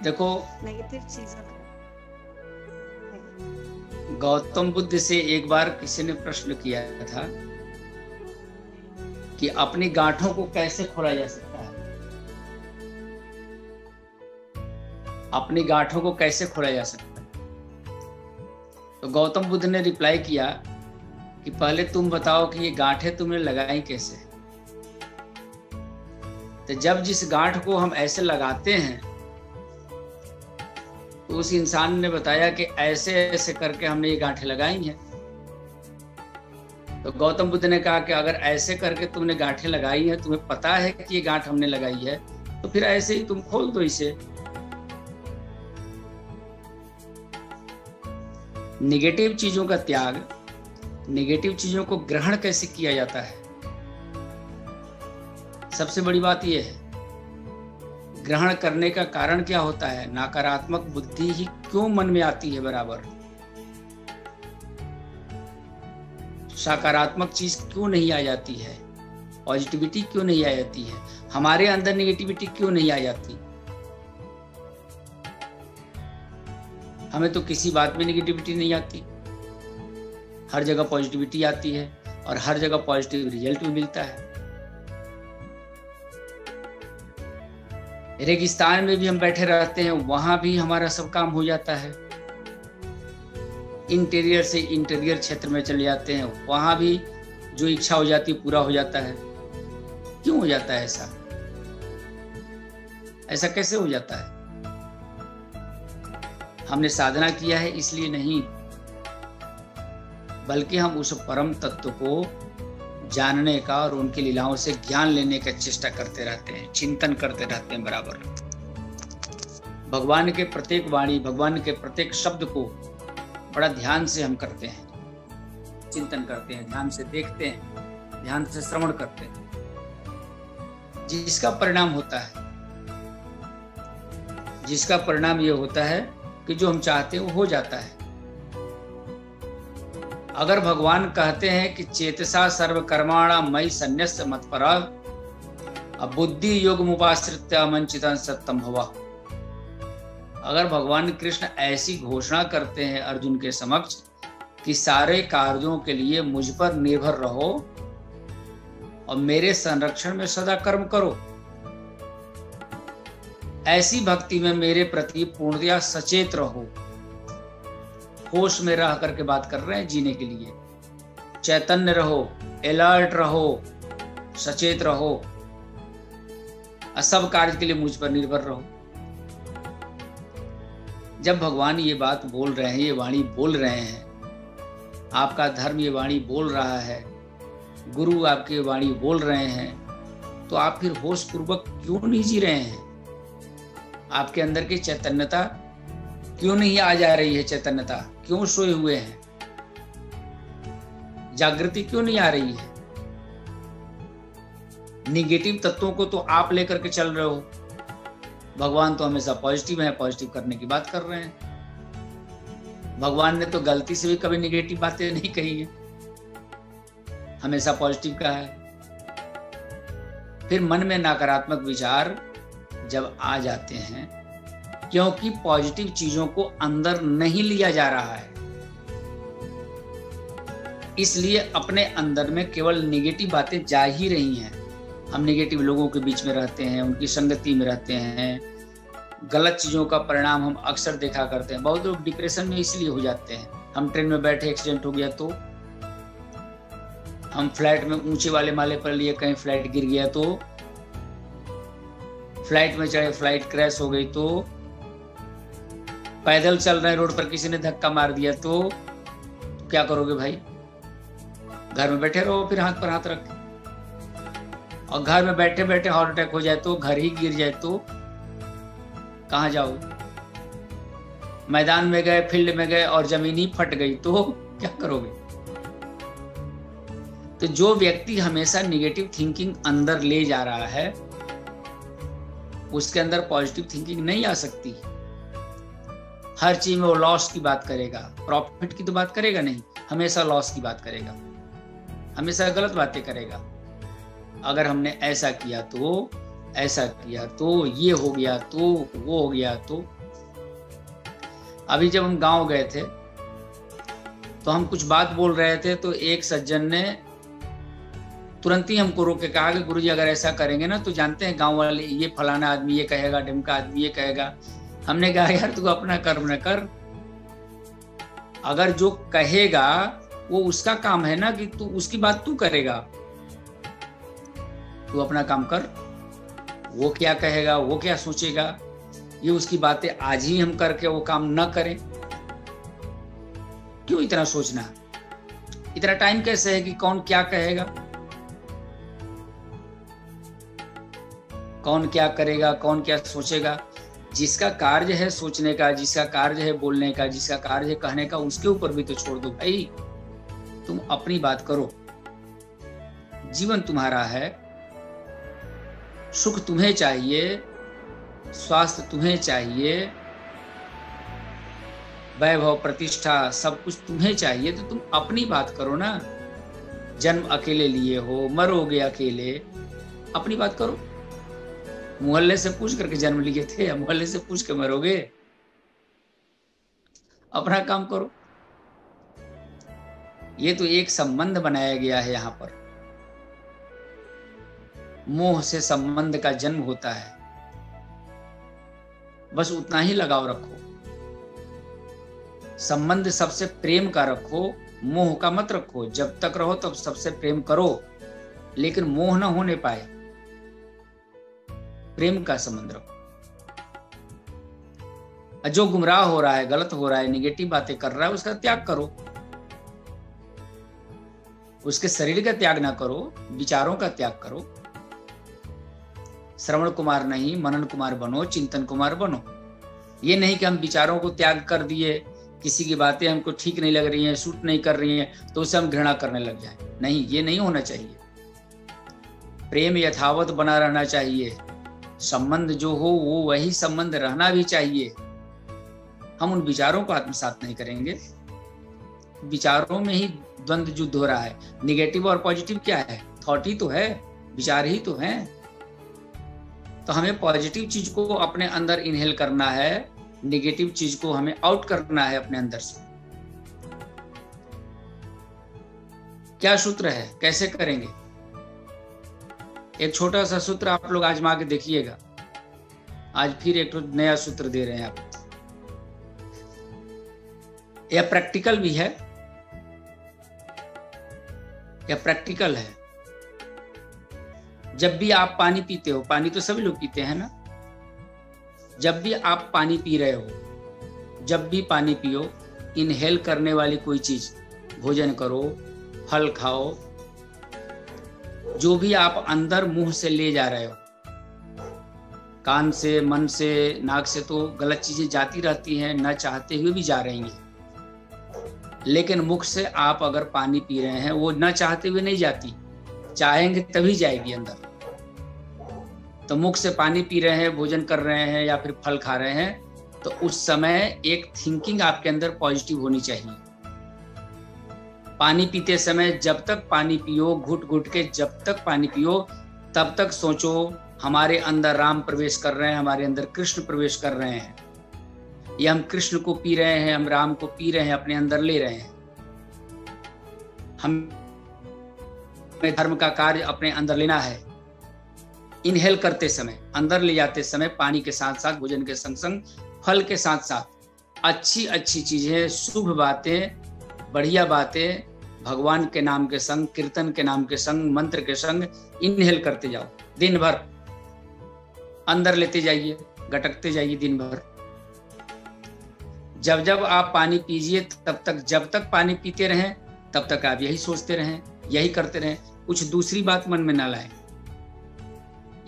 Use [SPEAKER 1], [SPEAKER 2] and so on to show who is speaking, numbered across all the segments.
[SPEAKER 1] देखो,
[SPEAKER 2] नेगेटिव चीजों का।
[SPEAKER 1] गौतम बुद्ध से एक बार किसी ने प्रश्न किया था कि अपनी गांठों को कैसे खोला जा सकता है, अपनी गांठों को कैसे खोला जा सकता है। तो गौतम बुद्ध ने रिप्लाई किया कि पहले तुम बताओ कि ये गांठें तुमने लगाई कैसे। तो जब जिस गांठ को हम ऐसे लगाते हैं तो उस इंसान ने बताया कि ऐसे ऐसे करके हमने ये गांठें लगाई हैं। तो गौतम बुद्ध ने कहा कि अगर ऐसे करके तुमने गांठें लगाई हैं, तुम्हें पता है कि ये गांठ हमने लगाई है, तो फिर ऐसे ही तुम खोल दो इसे। नेगेटिव चीजों का त्याग, नेगेटिव चीजों को ग्रहण कैसे किया जाता है, सबसे बड़ी बात यह है। ग्रहण करने का कारण क्या होता है? नकारात्मक बुद्धि ही क्यों मन में आती है बराबर? सकारात्मक चीज क्यों नहीं आ जाती है? पॉजिटिविटी क्यों नहीं आ जाती है? हमारे अंदर नेगेटिविटी क्यों नहीं आ जाती? हमें तो किसी बात में नेगेटिविटी नहीं आती, हर जगह पॉजिटिविटी आती है और हर जगह पॉजिटिव रिजल्ट भी मिलता है। रेगिस्तान में भी हम बैठे रहते हैं, वहां भी हमारा सब काम हो जाता है। इंटीरियर से इंटीरियर क्षेत्र में चले जाते हैं, वहां भी जो इच्छा हो जाती है पूरा हो जाता है। क्यों हो जाता है ऐसा? ऐसा कैसे हो जाता है? हमने साधना किया है इसलिए नहीं, बल्कि हम उस परम तत्व को जानने का और उनकी लीलाओं से ज्ञान लेने का चेष्टा करते रहते हैं, चिंतन करते रहते हैं बराबर। भगवान के प्रत्येक वाणी, भगवान के प्रत्येक शब्द को बड़ा ध्यान से हम करते हैं, चिंतन करते हैं, ध्यान से देखते हैं, ध्यान से श्रवण करते हैं। जिसका परिणाम होता है, जिसका परिणाम ये होता है कि जो हम चाहते हैं वो हो जाता है। अगर भगवान कहते हैं कि चेतसा सर्व कर्माणा मयि संन्यस्य मत्परा बुद्धि योग मुपाश्रित्य मंचितं सत्यम भवा, अगर भगवान कृष्ण ऐसी घोषणा करते हैं अर्जुन के समक्ष कि सारे कार्यों के लिए मुझ पर निर्भर रहो और मेरे संरक्षण में सदा कर्म करो, ऐसी भक्ति में मेरे प्रति पूर्णतया सचेत रहो, होश में रह करके बात कर रहे हैं जीने के लिए, चैतन्य रहो, अलर्ट रहो, सचेत रहो, सब कार्य के लिए मुझ पर निर्भर रहो। जब भगवान ये बात बोल रहे हैं, ये वाणी बोल रहे हैं, आपका धर्म ये वाणी बोल रहा है, गुरु आपकी वाणी बोल रहे हैं, तो आप फिर होश पूर्वक क्यों नहीं जी रहे हैं? आपके अंदर की चैतन्यता क्यों नहीं आ जा रही है? चैतन्यता क्यों सोए हुए हैं? जागृति क्यों नहीं आ रही है? निगेटिव तत्वों को तो आप लेकर के चल रहे हो, भगवान तो हमेशा पॉजिटिव है, पॉजिटिव करने की बात कर रहे हैं। भगवान ने तो गलती से भी कभी निगेटिव बातें नहीं कही है, हमेशा पॉजिटिव कहा है। फिर मन में नकारात्मक विचार जब आ जाते हैं, क्योंकि पॉजिटिव चीजों को अंदर नहीं लिया जा रहा है, इसलिए अपने अंदर में केवल नेगेटिव बातें जा ही रही हैं। हम नेगेटिव लोगों के बीच में रहते हैं, उनकी संगति में रहते हैं, गलत चीजों का परिणाम हम अक्सर देखा करते हैं। बहुत लोग डिप्रेशन में इसलिए हो जाते हैं, हम ट्रेन में बैठे एक्सीडेंट हो गया तो, हम फ्लाइट में ऊंचे वाले माले पर लिए कहीं फ्लाइट गिर गया तो, फ्लाइट में चढ़े फ्लाइट क्रैश हो गई तो, पैदल चल रहे रोड पर किसी ने धक्का मार दिया तो क्या करोगे भाई? घर में बैठे रहो फिर हाथ पर हाथ रख के। और घर में बैठे बैठे हार्ट अटैक हो जाए तो, घर ही गिर जाए तो कहाँ जाओगे? मैदान में गए, फील्ड में गए और जमीन ही फट गई तो क्या करोगे? तो जो व्यक्ति हमेशा नेगेटिव थिंकिंग अंदर ले जा रहा है, उसके अंदर पॉजिटिव थिंकिंग नहीं आ सकती। हर चीज में वो लॉस की बात करेगा, प्रॉफिट की तो बात करेगा नहीं, हमेशा लॉस की बात करेगा, हमेशा गलत बातें करेगा। अगर हमने ऐसा किया तो ऐसा किया तो ये हो गया, तो वो हो गया। तो अभी जब हम गांव गए थे तो हम कुछ बात बोल रहे थे, तो एक सज्जन ने तुरंत ही हमको रोक के कहा कि गुरुजी अगर ऐसा करेंगे ना तो जानते हैं गांव वाले ये फलाना आदमी ये कहेगा, ढिमका आदमी ये कहेगा। हमने कहा यार तू अपना कर्म न कर, अगर जो कहेगा वो उसका काम है ना कि तू उसकी बात तू करेगा, तू अपना काम कर। वो क्या कहेगा, वो क्या सोचेगा, ये उसकी बातें आज ही हम करके वो काम न करें, क्यों इतना सोचना? इतना टाइम कैसे है कि कौन क्या कहेगा, कौन क्या करेगा, कौन क्या सोचेगा? जिसका कार्य है सोचने का, जिसका कार्य है बोलने का, जिसका कार्य है कहने का, उसके ऊपर भी तो छोड़ दो भाई। तुम अपनी बात करो, जीवन तुम्हारा है, सुख तुम्हें चाहिए, स्वास्थ्य तुम्हें चाहिए, वैभव प्रतिष्ठा सब कुछ तुम्हें चाहिए, तो तुम अपनी बात करो ना। जन्म अकेले लिए हो, मरोगे अकेले, अपनी बात करो। मोहल्ले से पूछ करके जन्म लिए थे या मोहल्ले से पूछ के मरोगे? अपना काम करो। ये तो एक संबंध बनाया गया है यहाँ पर, मोह से संबंध का जन्म होता है, बस उतना ही लगाव रखो। संबंध सबसे प्रेम का रखो, मोह का मत रखो। जब तक रहो तब सबसे प्रेम करो, लेकिन मोह ना होने पाए, प्रेम का संबंध रखो। जो गुमराह हो रहा है, गलत हो रहा है, निगेटिव बातें कर रहा है, उसका त्याग करो। उसके शरीर का त्याग ना करो, विचारों का त्याग करो। श्रवण कुमार नहीं, मनन कुमार बनो, चिंतन कुमार बनो। ये नहीं कि हम विचारों को त्याग कर दिए, किसी की बातें हमको ठीक नहीं लग रही हैं, सूट नहीं कर रही हैं, तो उसे हम घृणा करने लग जाएं। नहीं, ये नहीं होना चाहिए। प्रेम यथावत बना रहना चाहिए। संबंध जो हो वो वही संबंध रहना भी चाहिए। हम उन विचारों को आत्मसात नहीं करेंगे। विचारों में ही द्वंद्व युद्ध हो रहा है। निगेटिव और पॉजिटिव क्या है? थॉट ही तो है, विचार ही तो है। तो हमें पॉजिटिव चीज को अपने अंदर इनहेल करना है, निगेटिव चीज को हमें आउट करना है अपने अंदर से। क्या सूत्र है, कैसे करेंगे? एक छोटा सा सूत्र आप लोग आजमा के देखिएगा। आज फिर एक नया सूत्र दे रहे हैं आप। यह प्रैक्टिकल भी है, यह प्रैक्टिकल है। जब भी आप पानी पीते हो, पानी तो सभी लोग पीते हैं ना, जब भी आप पानी पी रहे हो, जब भी पानी पियो, इनहेल करने वाली कोई चीज, भोजन करो, फल खाओ, जो भी आप अंदर मुंह से ले जा रहे हो, कान से, मन से, नाक से तो गलत चीजें जाती रहती हैं, न चाहते हुए भी जा रही हैं। लेकिन मुख से आप अगर पानी पी रहे हैं, वो न चाहते हुए नहीं जाती, चाहेंगे तभी जाएगी अंदर। तो मुख से पानी पी रहे हैं, भोजन कर रहे हैं या फिर फल खा रहे हैं, तो उस समय एक थिंकिंग आपके अंदर पॉजिटिव होनी चाहिए। पानी पीते समय जब तक पानी पियो, घुट घुट के जब तक पानी पियो, तब तक सोचो हमारे अंदर राम प्रवेश कर रहे हैं, हमारे अंदर कृष्ण प्रवेश कर रहे हैं। ये हम कृष्ण को पी रहे हैं, हम राम को पी रहे हैं, अपने अंदर ले रहे हैं। हम धर्म का कार्य अपने अंदर लेना है। इनहेल करते समय, अंदर ले जाते समय, पानी के साथ साथ, भोजन के संग संग, फल के साथ साथ अच्छी अच्छी चीजें, शुभ बातें, बढ़िया बातें, भगवान के नाम के संग, कीर्तन के नाम के संग, मंत्र के संग इनहेल करते जाओ। दिन भर अंदर लेते जाइए, गटकते जाइए दिन भर। जब जब आप पानी पीजिए, तब तक, जब तक पानी पीते रहें, तब तक आप यही सोचते रहें, यही करते रहें। कुछ दूसरी बात मन में ना लाएं,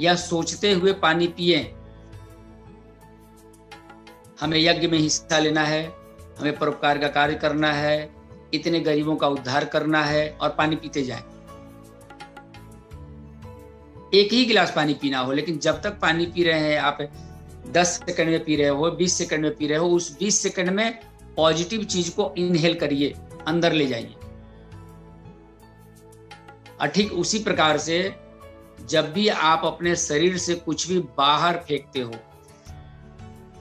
[SPEAKER 1] या सोचते हुए पानी पिए हमें यज्ञ में हिस्सा लेना है, हमें परोपकार का कार्य करना है, इतने गरीबों का उद्धार करना है, और पानी पीते जाएं। एक ही गिलास पानी पीना हो, लेकिन जब तक पानी पी रहे हैं, आप 10 सेकंड में पी रहे हो, 20 सेकंड में पी रहे हो, उस 20 सेकंड में पॉजिटिव चीज को इनहेल करिए, अंदर ले जाइए। और ठीक उसी प्रकार से जब भी आप अपने शरीर से कुछ भी बाहर फेंकते हो,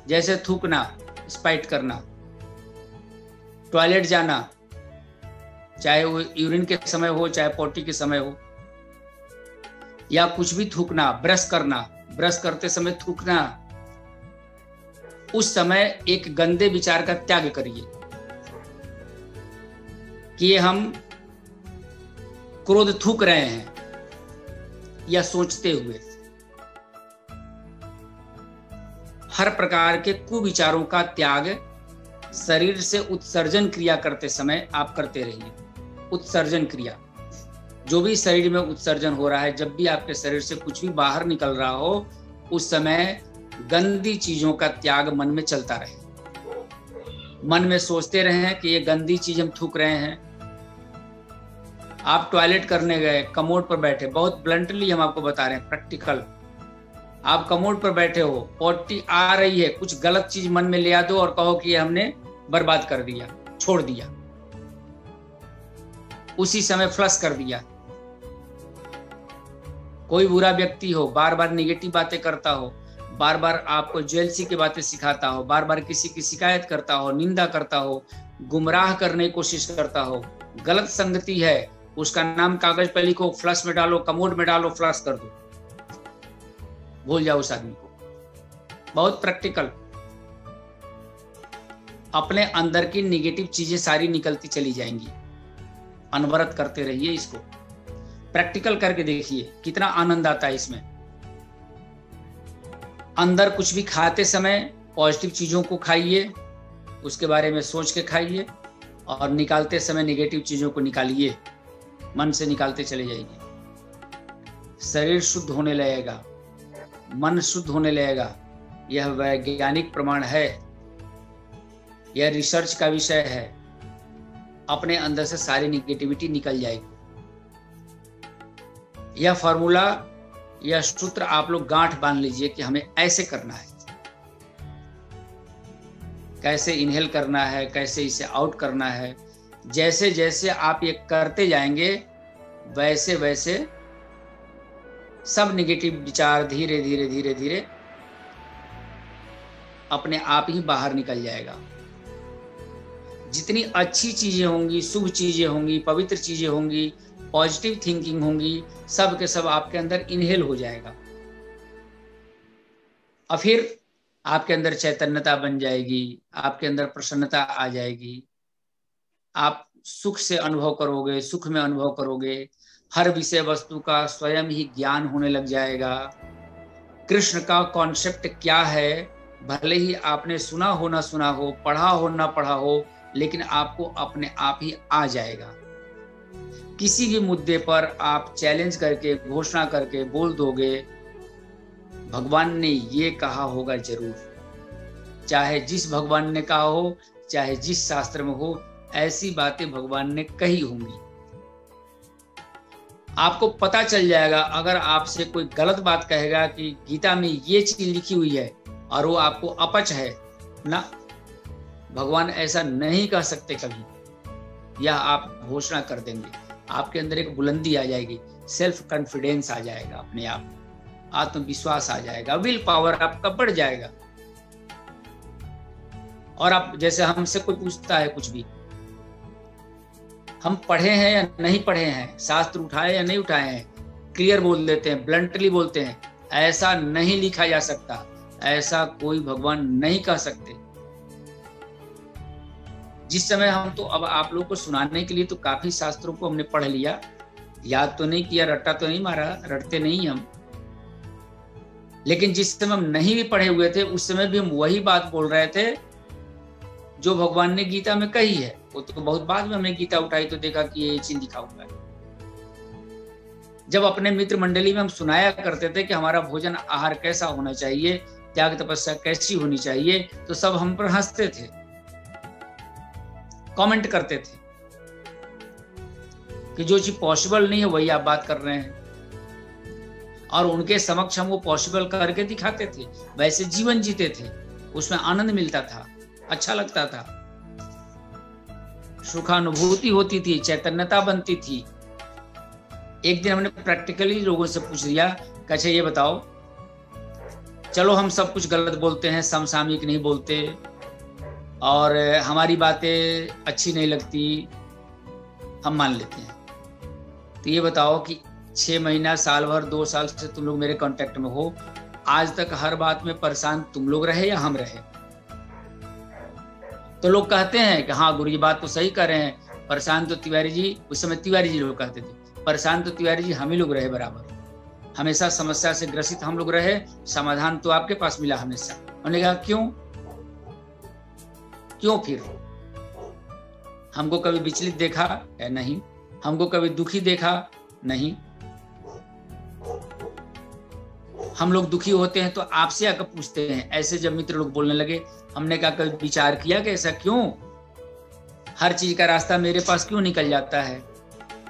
[SPEAKER 1] जैसे थूकना, स्पाइट करना, टॉयलेट जाना, चाहे वो यूरिन के समय हो चाहे पोटी के समय हो, या कुछ भी थूकना, ब्रश करना, ब्रश करते समय थूकना, उस समय एक गंदे विचार का त्याग करिए कि ये हम क्रोध थूक रहे हैं या सोचते हुए। हर प्रकार के कुविचारों का त्याग शरीर से उत्सर्जन क्रिया करते समय आप करते रहिए। उत्सर्जन क्रिया, जो भी शरीर में उत्सर्जन हो रहा है, जब भी आपके शरीर से कुछ भी बाहर निकल रहा हो, उस समय गंदी चीजों का त्याग मन में चलता रहे। मन में सोचते रहें कि ये गंदी चीज हम थूक रहे हैं। आप टॉयलेट करने गए, कमोड पर बैठे, बहुत ब्लंटली हम आपको बता रहे हैं, प्रैक्टिकल। आप कमोड पर बैठे हो, पोटी आ रही है, कुछ गलत चीज मन में ले आ दो और कहो कि ये हमने बर्बाद कर दिया, छोड़ दिया, उसी समय फ्लश कर दिया। कोई बुरा व्यक्ति हो, बार बार निगेटिव बातें करता हो, बार बार आपको जेलसी की बातें सिखाता हो, बार बार किसी की शिकायत करता हो, निंदा करता हो, गुमराह करने की कोशिश करता हो, गलत संगति है, उसका नाम कागज पे लिखो, फ्लश में डालो, कमोड में डालो, फ्लश कर दो, भूल जाओ उस आदमी को। बहुत प्रैक्टिकल। अपने अंदर की निगेटिव चीजें सारी निकलती चली जाएंगी। अनवरत करते रहिए इसको, प्रैक्टिकल करके देखिए कितना आनंद आता है इसमें। अंदर कुछ भी खाते समय पॉजिटिव चीजों को खाइए, उसके बारे में सोच के खाइए, और निकालते समय नेगेटिव चीजों को निकालिए, मन से निकालते चले जाइए। शरीर शुद्ध होने लगेगा, मन शुद्ध होने लगेगा। यह वैज्ञानिक प्रमाण है, यह रिसर्च का विषय है। अपने अंदर से सारी निगेटिविटी निकल जाएगी। यह फॉर्मूला, यह सूत्र आप लोग गांठ बांध लीजिए कि हमें ऐसे करना है, कैसे इनहेल करना है, कैसे इसे आउट करना है। जैसे जैसे आप ये करते जाएंगे, वैसे वैसे सब निगेटिव विचार धीरे धीरे धीरे धीरे अपने आप ही बाहर निकल जाएगा। जितनी अच्छी चीजें होंगी, शुभ चीजें होंगी, पवित्र चीजें होंगी, पॉजिटिव थिंकिंग होंगी, सब के सब आपके अंदर इनहेल हो जाएगा। और फिर आपके अंदर चैतन्यता बन जाएगी, आपके अंदर प्रसन्नता आ जाएगी, आप सुख से अनुभव करोगे, सुख में अनुभव करोगे। हर विषय वस्तु का स्वयं ही ज्ञान होने लग जाएगा। कृष्ण का कॉन्सेप्ट क्या है, भले ही आपने सुना हो ना सुना हो, पढ़ा हो ना पढ़ा हो, लेकिन आपको अपने आप ही आ जाएगा। किसी भी मुद्दे पर आप चैलेंज करके, घोषणा करके बोल दोगे, भगवान ने ये कहा होगा जरूर। चाहे जिस भगवान ने कहा हो, चाहे जिस शास्त्र में हो, ऐसी बातें भगवान ने कही होंगी। आपको पता चल जाएगा। अगर आपसे कोई गलत बात कहेगा कि गीता में ये चीज लिखी हुई है और वो आपको अपच है ना, भगवान ऐसा नहीं कह सकते कभी, यह आप घोषणा कर देंगे। आपके अंदर एक बुलंदी आ जाएगी, सेल्फ कॉन्फिडेंस आ जाएगा, अपने आप आत्मविश्वास आ जाएगा, विल पावर आपका बढ़ जाएगा। और आप, जैसे हमसे कोई पूछता है कुछ भी, हम पढ़े हैं या नहीं पढ़े हैं, शास्त्र उठाए या नहीं उठाए हैं, क्लियर बोल देते हैं, ब्लंटली बोलते हैं, ऐसा नहीं लिखा जा सकता, ऐसा कोई भगवान नहीं कह सकते। जिस समय हम तो अब आप लोगों को सुनाने के लिए तो काफी शास्त्रों को हमने पढ़ लिया, याद तो नहीं किया, रट्टा तो नहीं मारा, रटते नहीं हम, लेकिन जिस समय हम नहीं भी पढ़े हुए थे, उस समय भी हम वही बात बोल रहे थे जो भगवान ने गीता में कही है। वो तो बहुत बाद में हमने गीता उठाई तो देखा कि ये चीज लिखा हुआ है। जब अपने मित्र मंडली में हम सुनाया करते थे कि हमारा भोजन आहार कैसा होना चाहिए, त्याग तपस्या कैसी होनी चाहिए, तो सब हम पर हंसते थे, कमेंट करते थे कि जो चीज पॉसिबल नहीं है वही आप बात कर रहे हैं। और उनके समक्ष हम वो पॉसिबल करके दिखाते थे, वैसे जीवन जीते थे, उसमें आनंद मिलता था, अच्छा लगता था, सुखानुभूति होती थी, चैतन्यता बनती थी। एक दिन हमने प्रैक्टिकली लोगों से पूछ लिया कि अच्छा ये बताओ, चलो हम सब कुछ गलत बोलते हैं, समसामयिक नहीं बोलते और हमारी बातें अच्छी नहीं लगती, हम मान लेते हैं, तो ये बताओ कि 6 महीना, साल भर, 2 साल से तुम लोग मेरे कांटेक्ट में हो, आज तक हर बात में परेशान तुम लोग रहे या हम रहे? तो लोग कहते हैं कि हाँ गुरु जी बात तो सही कर रहे हैं, परेशान तो तिवारी जी, उस समय तिवारी जी लोग कहते थे, परेशान तो तिवारी जी हम ही लोग रहे बराबर, हमेशा समस्या से ग्रसित हम लोग रहे, समाधान तो आपके पास मिला हमेशा। उन्होंने कहा क्यों? क्यों फिर? हमको कभी विचलित देखा? नहीं। हमको कभी दुखी देखा? नहीं। हम लोग दुखी होते हैं तो आपसे आकर पूछते हैं। ऐसे जब मित्र लोग बोलने लगे, हमने कहा कभी विचार किया कि ऐसा क्यों? हर चीज का रास्ता मेरे पास क्यों निकल जाता है?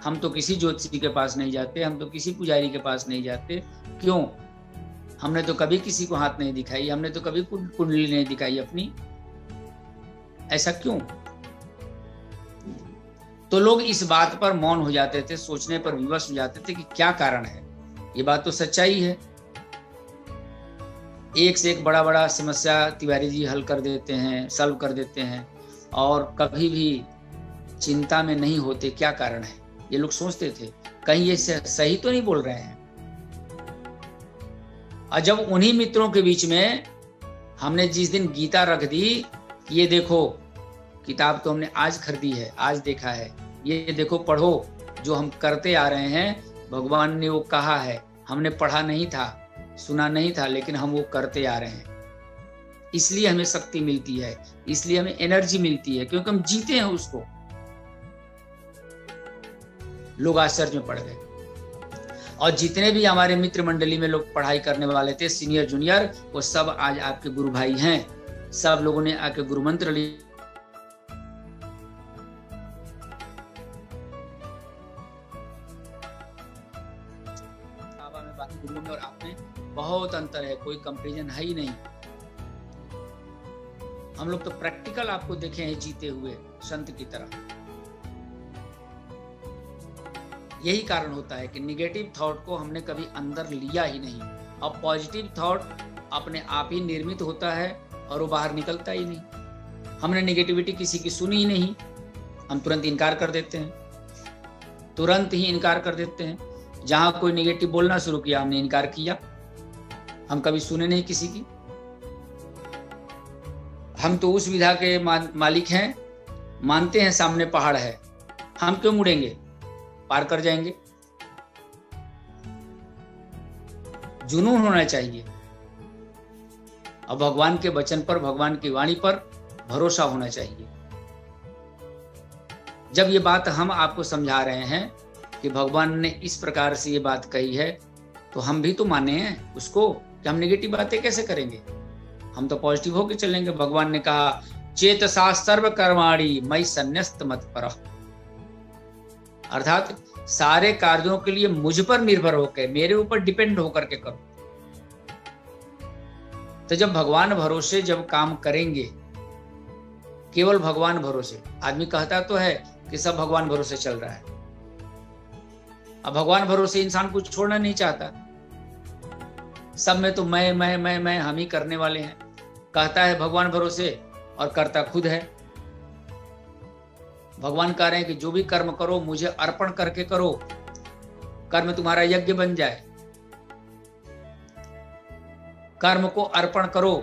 [SPEAKER 1] हम तो किसी ज्योतिषी के पास नहीं जाते, हम तो किसी पुजारी के पास नहीं जाते, क्यों? हमने तो कभी किसी को हाथ नहीं दिखाई, हमने तो कभी कुंडली नहीं दिखाई अपनी, ऐसा क्यों? तो लोग इस बात पर मौन हो जाते थे, सोचने पर विवश हो जाते थे कि क्या कारण है। ये बात तो सच्चाई है, एक से एक बड़ा बड़ा समस्या तिवारी जी हल कर देते हैं, सॉल्व कर देते हैं और कभी भी चिंता में नहीं होते, क्या कारण है? ये लोग सोचते थे कहीं ये सही तो नहीं बोल रहे हैं। और जब उन्हीं मित्रों के बीच में हमने जिस दिन गीता रख दी, ये देखो किताब तो हमने आज खरीदी है, आज देखा है, ये देखो पढ़ो, जो हम करते आ रहे हैं भगवान ने वो कहा है, हमने पढ़ा नहीं था, सुना नहीं था, लेकिन हम वो करते आ रहे हैं, इसलिए हमें शक्ति मिलती है, इसलिए हमें एनर्जी मिलती है, क्योंकि हम जीते हैं उसको। लोग आश्चर्य में पड़ गए। और जितने भी हमारे मित्र मंडली में लोग पढ़ाई करने वाले थे, सीनियर जूनियर, वो सब आज आपके गुरु भाई हैं। सब लोगों ने आके गुरु मंत्र लिए, बाकी गुरुओं में और आप में बहुत अंतर है, कोई कंपैरिजन है ही नहीं। हम लोग तो प्रैक्टिकल आपको देखे हैं जीते हुए संत की तरह। यही कारण होता है कि निगेटिव थॉट को हमने कभी अंदर लिया ही नहीं, और पॉजिटिव थॉट अपने आप ही निर्मित होता है और वो बाहर निकलता ही नहीं। हमने निगेटिविटी किसी की सुनी ही नहीं, हम तुरंत इनकार कर देते हैं, तुरंत ही इनकार कर देते हैं। जहां कोई निगेटिव बोलना शुरू किया, हमने इनकार किया, हम कभी सुने नहीं किसी की। हम तो उस विधा के मालिक हैं, मानते हैं सामने पहाड़ है, हम क्यों मुड़ेंगे, पार कर जाएंगे। जुनून होना चाहिए और भगवान के वचन पर, भगवान की वाणी पर भरोसा होना चाहिए। जब ये बात हम आपको समझा रहे हैं कि भगवान ने इस प्रकार से ये बात कही है, तो हम भी तो माने हैं उसको, कि हम नेगेटिव बातें कैसे करेंगे, हम तो पॉजिटिव होकर चलेंगे। भगवान ने कहा चेतसा सर्व कर्माणि मयि सन्न्यस्त मत्परः, अर्थात सारे कार्यों के लिए मुझ पर निर्भर होकर, मेरे ऊपर डिपेंड होकर के करो। तो जब भगवान भरोसे जब काम करेंगे, केवल भगवान भरोसे, आदमी कहता तो है कि सब भगवान भरोसे चल रहा है, अब भगवान भरोसे इंसान कुछ छोड़ना नहीं चाहता, सब में तो मैं हम ही करने वाले हैं। कहता है भगवान भरोसे और करता खुद है। भगवान कह रहे हैं कि जो भी कर्म करो मुझे अर्पण करके करो, कर्म तुम्हारा यज्ञ बन जाए, कर्म को अर्पण करो,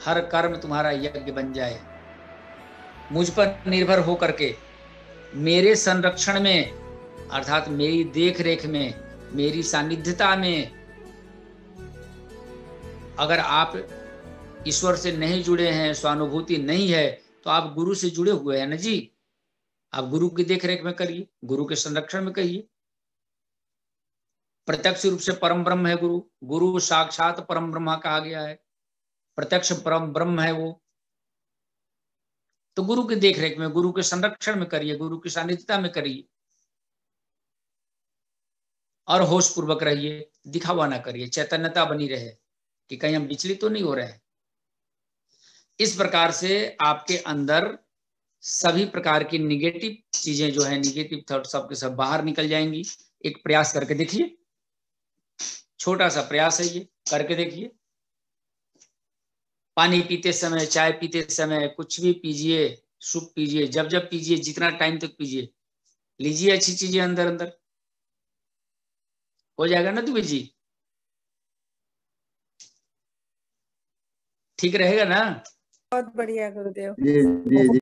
[SPEAKER 1] हर कर्म तुम्हारा यज्ञ बन जाए। मुझ पर निर्भर होकर के, मेरे संरक्षण में, अर्थात मेरी देख रेख में, मेरी सानिध्यता में, अगर आप ईश्वर से नहीं जुड़े हैं, स्वानुभूति नहीं है, तो आप गुरु से जुड़े हुए हैं ना जी। आप गुरु की देखरेख में करिए, गुरु के संरक्षण में करिए। प्रत्यक्ष रूप से परम ब्रह्म है गुरु, गुरु साक्षात परम ब्रह्म कहा गया है, प्रत्यक्ष परम ब्रह्म है वो। तो गुरु की देखरेख में, गुरु के संरक्षण में करिए, गुरु की सानिध्यता में करिए और होश पूर्वक रहिए, दिखावा ना करिए, चैतन्यता बनी रहे कि कहीं हम विचलित तो नहीं हो रहे हैं। इस प्रकार से आपके अंदर सभी प्रकार की निगेटिव चीजें जो है, निगेटिव थॉट्स आपके सब बाहर निकल जाएंगी। एक प्रयास करके देखिए, छोटा सा प्रयास है ये, करके देखिए। पानी पीते समय, चाय पीते समय, कुछ भी पीजिए, सूप पीजिए, जब जब पीजिए, जितना टाइम तक पीजिए, लीजिए अच्छी चीजें अंदर अंदर, हो जाएगा ना दुबे जी? ठीक रहेगा ना?
[SPEAKER 2] बहुत बढ़िया गुरुदेव।
[SPEAKER 3] जी जी जी।